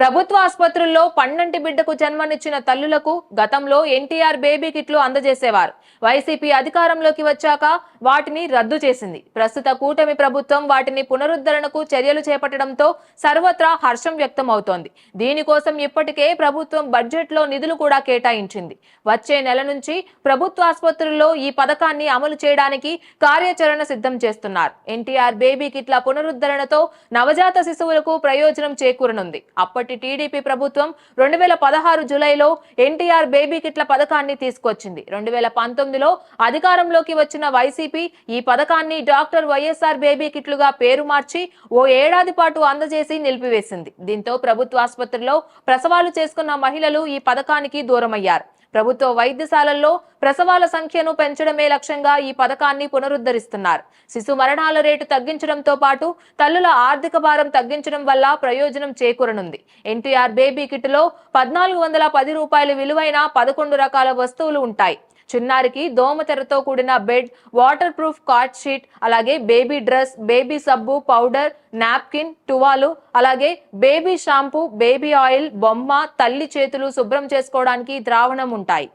ప్రభుత్వ ఆసుపత్రుల్లో పండంటి బిడ్డకు జన్మనిచ్చిన తల్లులకు గతంలో ఎన్టీఆర్ బేబీ కిట్లు అందజేసేవారు. వైసీపీ అధికారంలోకి వచ్చాక వాటిని రద్దు చేసింది. ప్రస్తుత కూటమి ప్రభుత్వం వాటిని పునరుద్ధరణకు చర్యలు చేపట్టడంతో సర్వత్రా హర్షం వ్యక్తం అవుతోంది. దీనికోసం ఇప్పటికే ప్రభుత్వం బడ్జెట్లో నిధులు కూడా కేటాయించింది. వచ్చే నెల నుంచి ప్రభుత్వ ఆసుపత్రుల్లో ఈ పథకాన్ని అమలు చేయడానికి కార్యాచరణ సిద్ధం చేస్తున్నారు. ఎన్టీఆర్ బేబీ కిట్ల పునరుద్ధరణతో నవజాత శిశువులకు ప్రయోజనం చేకూరనుంది. అప్పటి టీడీపీ ప్రభుత్వం 2016 జూలైలో ఎన్టీఆర్ బేబీ కిట్ల పథకాన్ని తీసుకొచ్చింది. 2019లో అధికారంలోకి వచ్చిన వైసీపీ ఈ పథకాన్ని డాక్టర్ వైఎస్ఆర్ బేబీ కిట్లుగా పేరు మార్చి ఓ ఏడాది పాటు అందజేసి నిలిపివేసింది. దీంతో ప్రభుత్వ ఆసుపత్రిలో ప్రసవాలు చేసుకున్న మహిళలు ఈ పథకానికి దూరమయ్యారు. ప్రభుత్వ వైద్యశాలల్లో ప్రసవాల సంఖ్యను పెంచడమే లక్ష్యంగా ఈ పథకాన్ని పునరుద్ధరిస్తున్నారు. శిశు మరణాల రేటు తగ్గించడంతో పాటు తల్లుల ఆర్థిక భారం తగ్గించడం వల్ల ప్రయోజనం చేకూరనుంది. ఎన్టీఆర్ బేబీ కిట్ లో 1410 రూపాయల విలువైన 11 రకాల వస్తువులు ఉంటాయి. చిన్నారికి దోమతెరతో కూడిన bed, water proof card sheet, అలాగే బేబీ డ్రెస్, బేబీ సబ్బు, పౌడర్, నాప్కిన్, టువాలు, అలాగే బేబీ షాంపూ, బేబీ ఆయిల్, బొమ్మ, తల్లి చేతులు శుభ్రం చేసుకోవడానికి ద్రావణం ఉంటాయి.